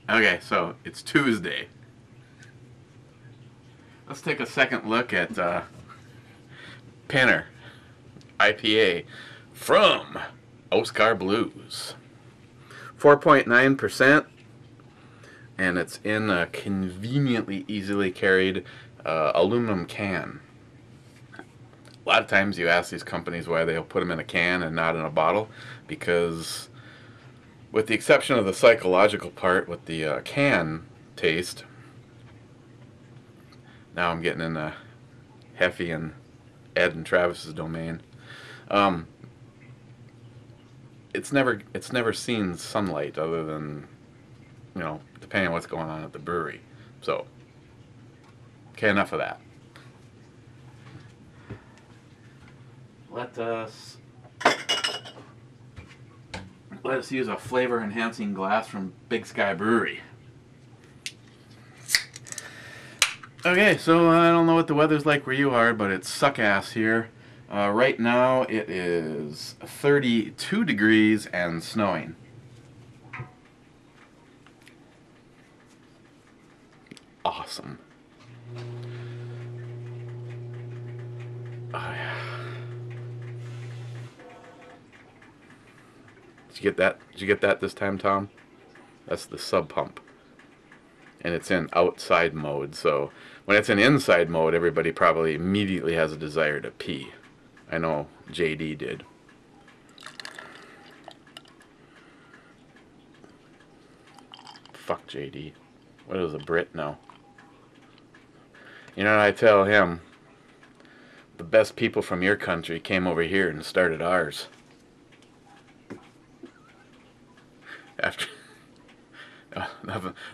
Okay, so it's Tuesday. Let's take a second look at PINNER IPA from Oskar Blues. 4.9%, and it's in a conveniently easily carried aluminum can. A lot of times you ask these companies why they'll put them in a can and not in a bottle, because with the exception of the psychological part with the can taste, now I'm getting in Heffy and Ed and Travis's domain. It's never seen sunlight other than, you know, depending on what's going on at the brewery. So, okay, enough of that. Let's use a flavor enhancing glass from Big Sky Brewery. Okay, so I don't know what the weather's like where you are, but it's suck-ass here. Right now it is 32 degrees and snowing. Awesome. Oh, yeah. Did you get that? Did you get that this time, Tom? That's the sub pump. And it's in outside mode, so when it's in inside mode, everybody probably immediately has a desire to pee. I know JD did. Fuck JD. What is a Brit now? You know what I tell him? The best people from your country came over here and started ours. After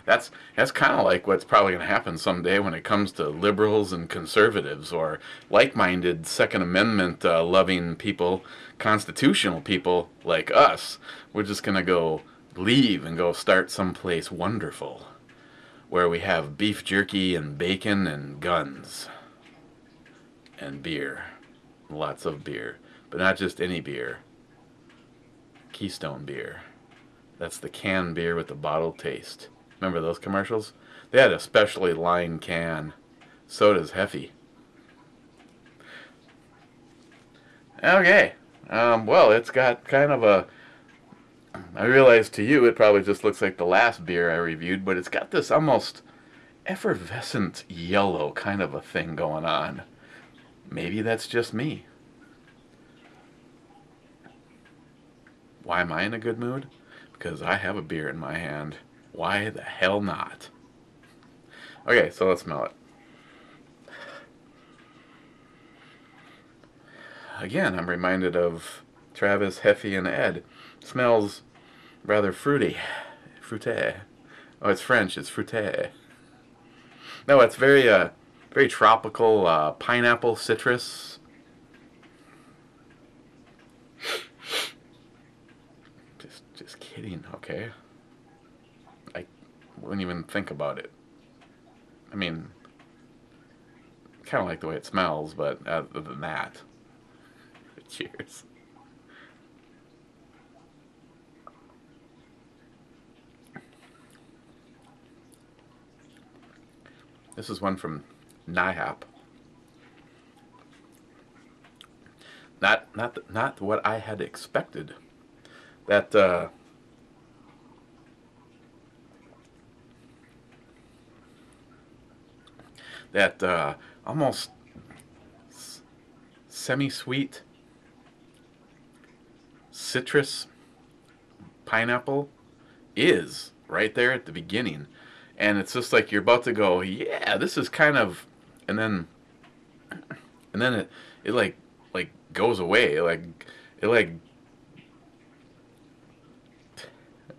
that's kind of like what's probably going to happen someday when it comes to liberals and conservatives or like-minded Second Amendment loving people, constitutional people like us. We're just going to go leave and go start someplace wonderful where we have beef jerky and bacon and guns and beer, lots of beer, but not just any beer. Keystone beer. That's the canned beer with the bottle taste. Remember those commercials? They had a specially lined can. So does Heffy. Okay. Well, it's got kind of a... I realize to you it probably just looks like the last beer I reviewed, but it's got this almost effervescent yellow kind of a thing going on. Maybe that's just me. Why am I in a good mood? Because I have a beer in my hand. Why the hell not? Okay, so let's smell it. Again, I'm reminded of Travis, Heffy, and Ed. It smells rather fruity. Fruité. Oh, it's French. It's fruité. No, it's very tropical, pineapple, citrus. Just kidding, okay? I wouldn't even think about it. I mean, kind of like the way it smells, but other than that, cheers. This is one from NYHAP. Not what I had expected. That almost semi-sweet citrus pineapple is right there at the beginning, and it's just like you're about to go, yeah, this is kind of, and then it like goes away, it like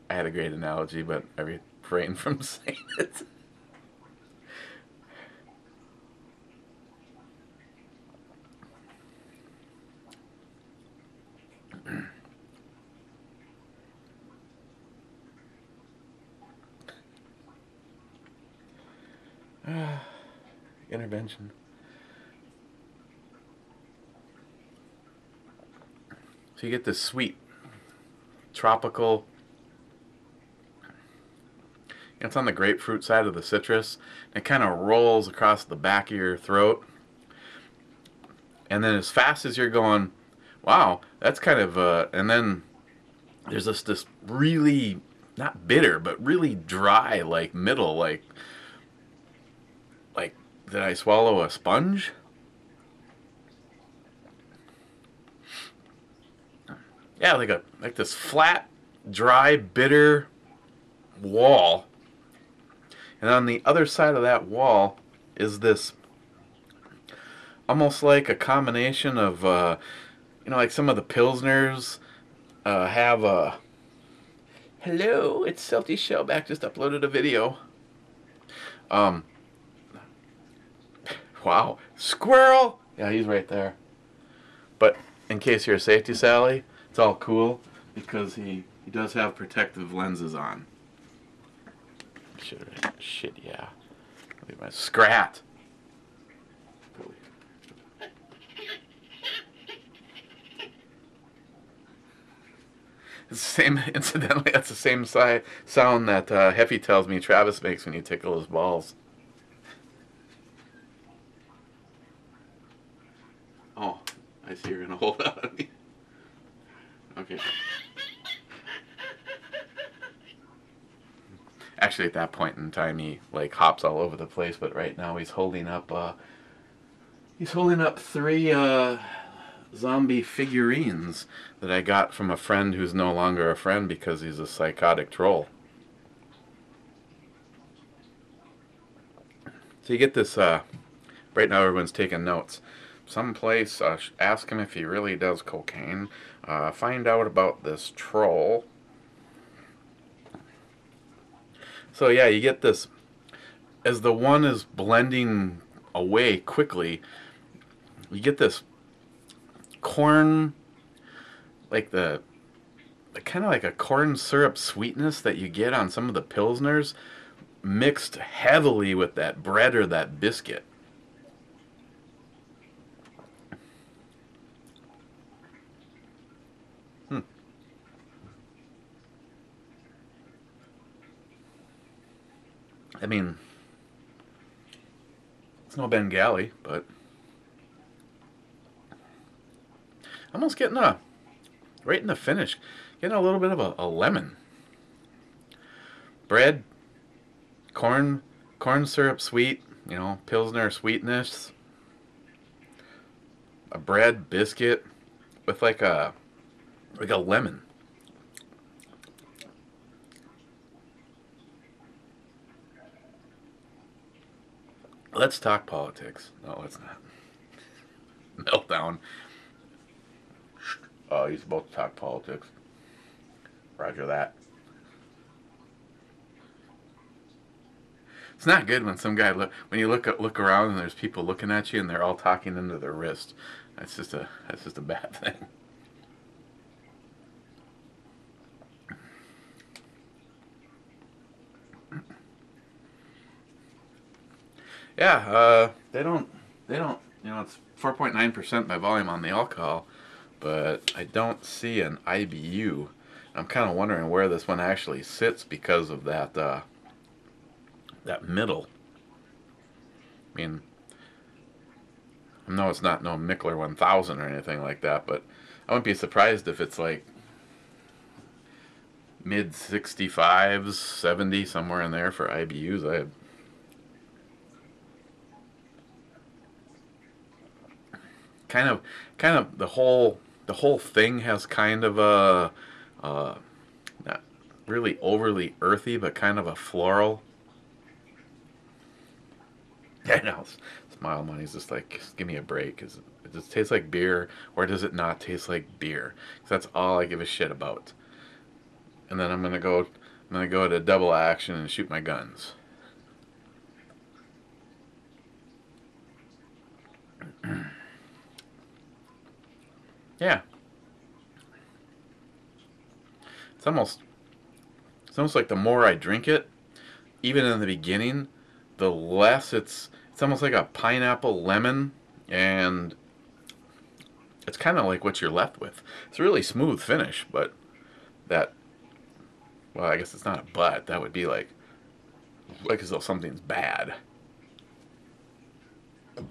I had a great analogy, but I refrain from saying it. Intervention. So you get this sweet, tropical, It's on the grapefruit side of the citrus. It kind of rolls across the back of your throat. And then as fast as you're going, wow, that's kind of, and then there's this really, not bitter, but really dry, like middle, like, did I swallow a sponge? Yeah, like this flat, dry, bitter wall. And on the other side of that wall is this almost like a combination of, like some of the Pilsners have a. Hello, it's Salty Shellback. Just uploaded a video. Um, wow, squirrel! Yeah, he's right there. But in case you're a safety Sally, it's all cool because he does have protective lenses on. Shit, yeah. Look at my Scrat. It's the same, incidentally, that's the same sound that Heffy tells me Travis makes when you tickle his balls. Oh, I see you're going to hold out on me. Okay. Actually, at that point in time, he like hops all over the place, but right now he's holding up 3 zombie figurines that I got from a friend who's no longer a friend because he's a psychotic troll. So you get this, right now everyone's taking notes. Someplace, ask him if he really does cocaine. Find out about this troll. So yeah, you get this, as the one is blending away quickly, you get this corn, like the kind of like a corn syrup sweetness that you get on some of the Pilsners, mixed heavily with that bread or that biscuit. I mean, it's no Bengali, but almost getting right in the finish, getting a little bit of a lemon. Bread, corn syrup sweet, Pilsner sweetness. A bread, biscuit, with like a lemon. Let's talk politics. No, let's not. Meltdown. Oh, he's about to talk politics. Roger that. It's not good when some guy when you look around and there's people looking at you and they're all talking into their wrist. That's just a bad thing. Yeah, they don't, it's 4.9% by volume on the alcohol, but I don't see an IBU. I'm kind of wondering where this one actually sits because of that, that middle. I mean, I know it's not no Mickler 1000 or anything like that, but I wouldn't be surprised if it's like mid 65s, 70, somewhere in there for IBUs. Kind of the whole thing has kind of a not really overly earthy, but kind of a floral. I know. Smile Money's just like, just give me a break. Does it taste like beer, or does it not taste like beer? 'Cause that's all I give a shit about. And then I'm gonna go to double action and shoot my guns. Yeah. It's almost like the more I drink it, even in the beginning, the less it's almost like a pineapple lemon, and it's kind of like what you're left with. It's a really smooth finish, but well, I guess it's not a but. That would be like like as though something's bad. I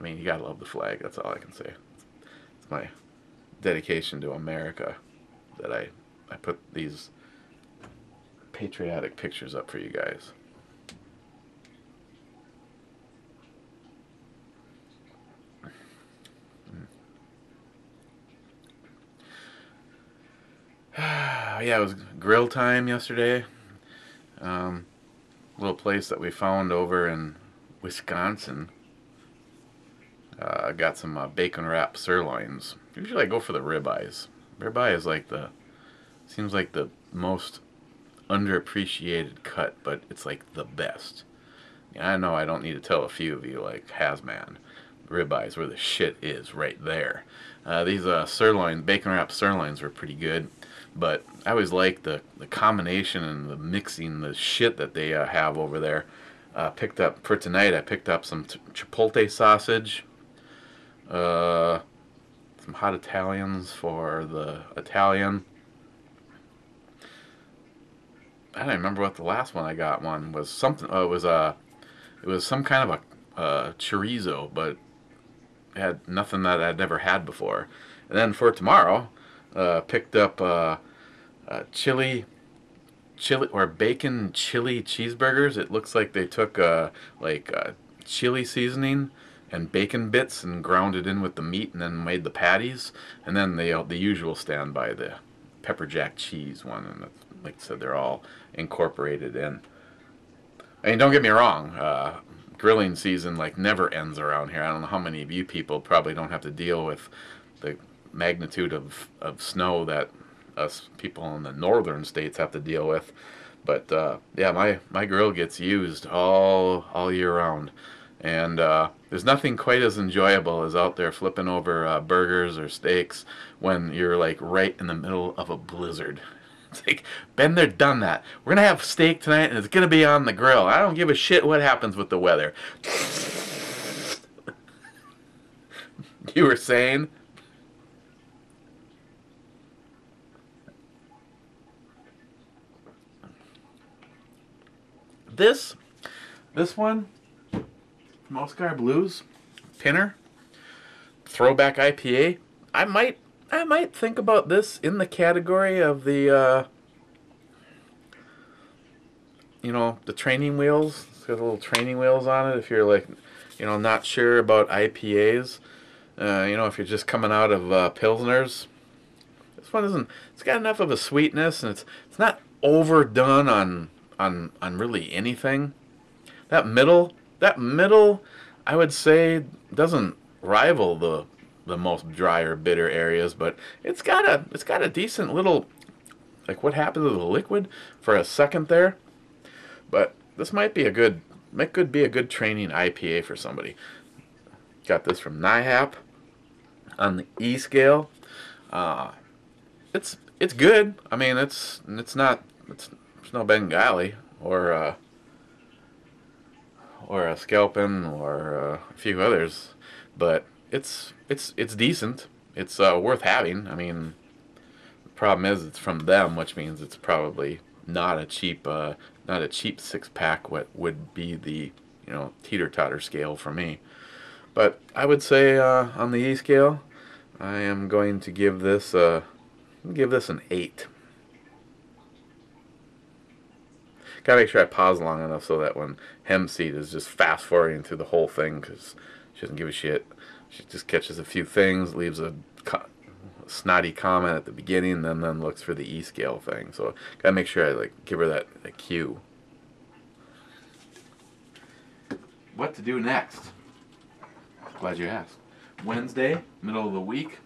mean, you gotta love the flag. That's all I can say. It's my dedication to America that I put these patriotic pictures up for you guys. Yeah, it was grill time yesterday. Little place that we found over in Wisconsin. Got some bacon wrapped sirloins. Usually I go for the ribeyes. Ribeye is like seems like the most underappreciated cut, but it's like the best. I know I don't need to tell a few of you like Hazman. Ribeyes where the shit is right there. These sirloin, bacon wrapped sirloins were pretty good, but I always like the combination and the mixing, the shit that they have over there. Picked up for tonight. I picked up some chipotle sausage, some hot Italians for the Italian. I don't remember what the last one I got was. Something. It was some kind of a chorizo, but it had nothing that I'd never had before. And then for tomorrow, picked up chili or bacon chili cheeseburgers. It looks like they took chili seasoning and bacon bits and ground it in with the meat and then made the patties. And then the usual standby, the pepper jack cheese one. And like I said, they're all incorporated in. I mean, don't get me wrong. Grilling season like never ends around here. I don't know how many of you people probably don't have to deal with the magnitude of snow that us people in the northern states have to deal with. But yeah, my grill gets used all year round. And there's nothing quite as enjoyable as out there flipping over burgers or steaks when you're like right in the middle of a blizzard. It's like, been there, done that. We're going to have steak tonight and it's going to be on the grill. I don't give a shit what happens with the weather. You were saying? This one from Oskar Blues, Pinner Throwback IPA. I might think about this in the category of the the training wheels. It's got little training wheels on it. If you're like, not sure about IPAs, if you're just coming out of pilsners, this one isn't. It's got enough of a sweetness, and it's not overdone on really anything. That middle, I would say doesn't rival the most dry or bitter areas, but it's got a decent little, like what happened to the liquid for a second there. But this might could be a good training IPA for somebody. Got this from NYHAP on the E scale. It's good. I mean, it's no Bengali or a Scalpin or a few others, but it's decent. It's worth having. I mean, the problem is it's from them, which means it's probably not a cheap 6-pack. What would be the teeter-totter scale for me? But I would say on the E scale, I am going to give this an 8. Gotta make sure I pause long enough so that when Hempseed is just fast forwarding through the whole thing, because she doesn't give a shit. She just catches a few things, leaves a snotty comment at the beginning, and then looks for the E scale thing. So gotta make sure I give her that cue. What to do next? Glad you asked. Wednesday, middle of the week.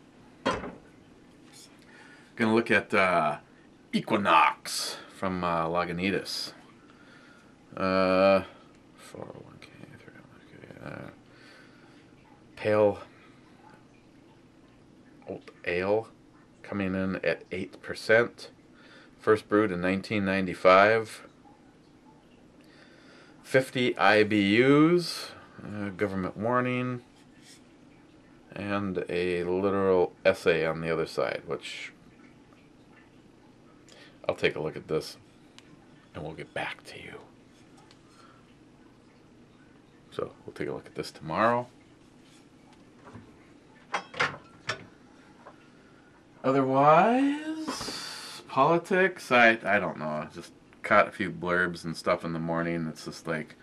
Gonna look at Equinox from Lagunitas. 401k, 301k. Pale oat ale coming in at 8%. First brewed in 1995. 50 IBUs. Government warning. And a literal essay on the other side, which I'll take a look at this. and we'll get back to you. So we'll take a look at this tomorrow. Otherwise, politics, I don't know. I just caught a few blurbs and stuff in the morning. It's just like,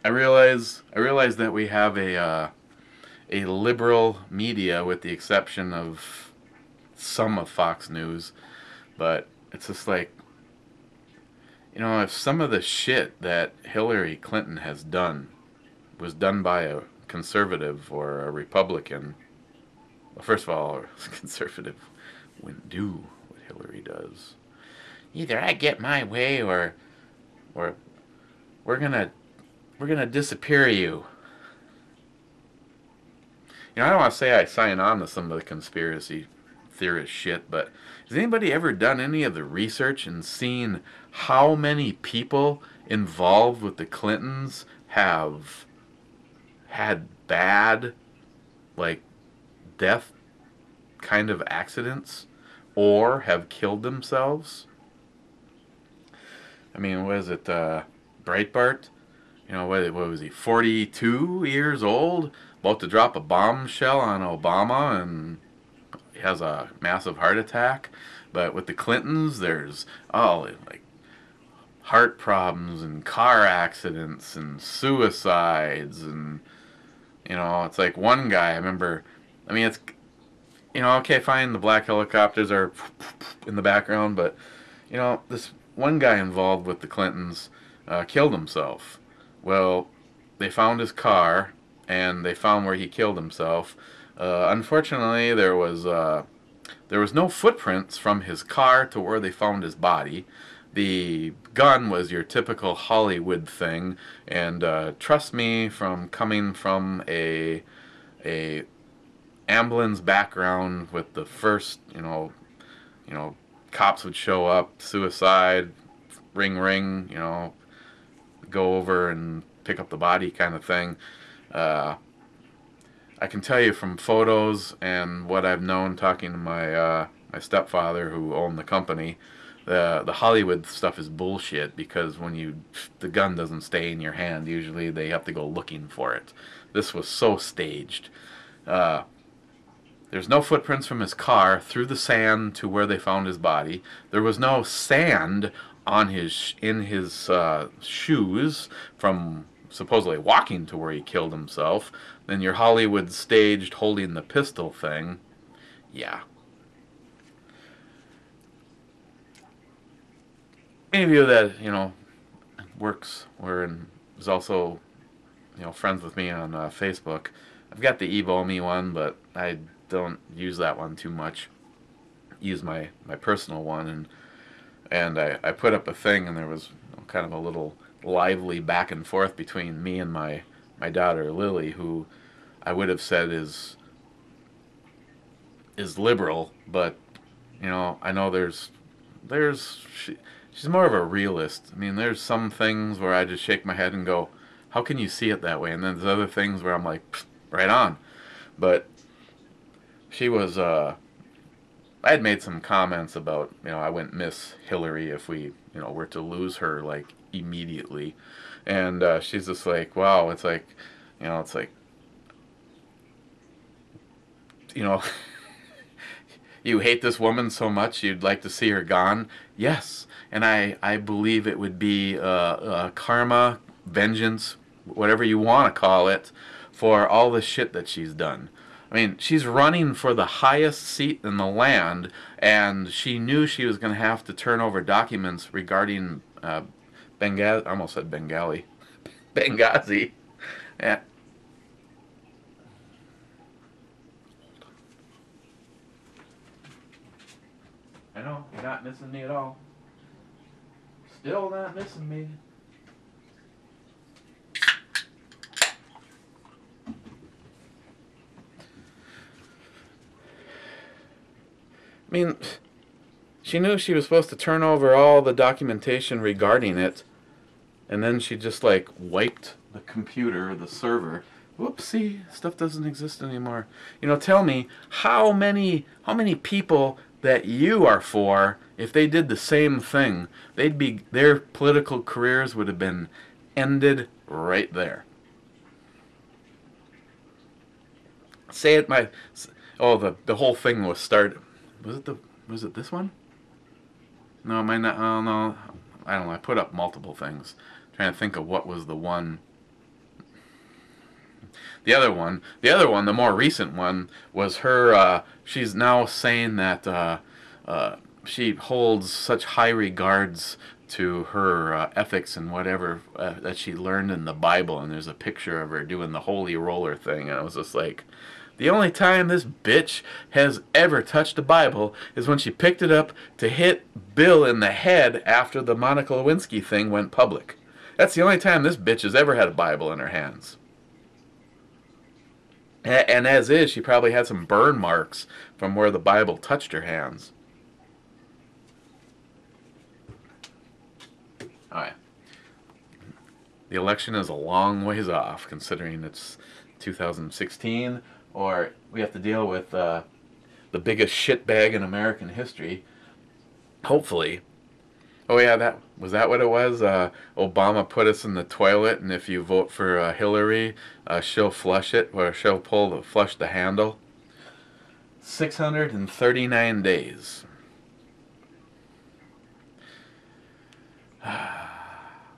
I realize that we have a liberal media, with the exception of some of Fox News, but it's just like, you know, if some of the shit that Hillary Clinton has done was done by a conservative or a Republican, well, first of all, a conservative wouldn't do what Hillary does. Either I get my way, or we're gonna disappear you. You know, I don't want to say I sign on to some of the conspiracy theorist shit, but has anybody ever done any of the research and seen how many people involved with the Clintons have had bad, like, death kind of accidents, or have killed themselves? I mean, what is it, Breitbart? You know, what was he, 42 years old, about to drop a bombshell on Obama, and he has a massive heart attack. But with the Clintons, there's like heart problems and car accidents and suicides, and you know, it's like one guy, I remember, I mean, it's, you know, okay, fine, the black helicopters are in the background, but you know, this one guy involved with the Clintons killed himself. Well, they found his car, and they found where he killed himself. Unfortunately, there was no footprints from his car to where they found his body. The gun was your typical Hollywood thing, and trust me, from coming from a ambulance background, with the first, you know, cops would show up, suicide, ring ring, you know, go over and pick up the body kind of thing. I can tell you from photos and what I've known talking to my my stepfather, who owned the company, the Hollywood stuff is bullshit, because when the gun doesn't stay in your hand, usually they have to go looking for it. This was so staged. There's no footprints from his car through the sand to where they found his body. There was no sand on his shoes from supposedly walking to where he killed himself. Then your Hollywood staged holding the pistol thing. Yeah. Any of you that, you know, is also, you know, friends with me on Facebook, I've got the ebomey one, but I don't use that one too much. Use my personal one, and I put up a thing, and there was, you know, kind of a little lively back and forth between me and my daughter Lily, who I would have said is liberal, but you know, I know she's more of a realist. I mean, there's some things where I just shake my head and go, how can you see it that way? And then there's other things where I'm like, right on. But she was I had made some comments about, you know, I wouldn't miss Hillary if we, you know, were to lose her like immediately. And she's just like, wow, it's like, you know, you know, you hate this woman so much you'd like to see her gone. Yes, and I believe it would be karma, vengeance, whatever you want to call it, for all the shit that she's done. I mean, she's running for the highest seat in the land, and she knew she was going to have to turn over documents regarding Benghazi. I almost said Bengali. Benghazi. Yeah. I know, you're not missing me at all. Still not missing me. I mean, she knew she was supposed to turn over all the documentation regarding it, and then she just like wiped the computer, the server. Whoopsie, stuff doesn't exist anymore. You know, tell me how many people that you are for if they did the same thing, their political careers would have been ended right there. Say it my the whole thing was started. Was it this one? No, might not. Oh no, I don't know. I put up multiple things, trying to think of what was the one. The other one, the more recent one, was her. She's now saying that she holds such high regards to her ethics and whatever that she learned in the Bible, and there's a picture of her doing the holy roller thing, and I was just like, the only time this bitch has ever touched a Bible is when she picked it up to hit Bill in the head after the Monica Lewinsky thing went public. That's the only time this bitch has ever had a Bible in her hands. And as is, she probably had some burn marks from where the Bible touched her hands. Alright. The election is a long ways off, considering it's 2016, or we have to deal with the biggest shitbag in American history. Hopefully. Oh yeah, was that what it was? Obama put us in the toilet, and if you vote for Hillary, she'll flush it, or she'll flush the handle. 639 days.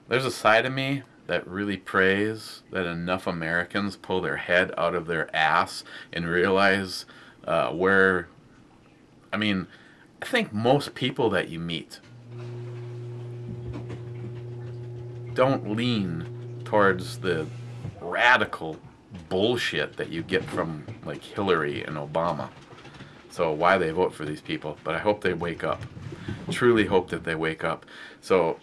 There's a side of me that really prays that enough Americans pull their head out of their ass and realize where, I mean, I think most people that you meet don't lean towards the radical bullshit that you get from like Hillary and Obama. So why they vote for these people, but I hope they wake up. Truly hope that they wake up. So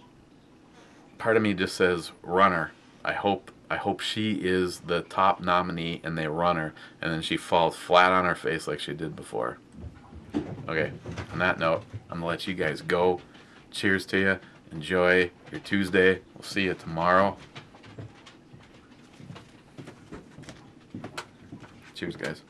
part of me just says runner. I hope she is the top nominee and they run her, and then she falls flat on her face like she did before. Okay, on that note, I'm gonna let you guys go. Cheers to you. Enjoy your Tuesday. We'll see you tomorrow. Cheers, guys.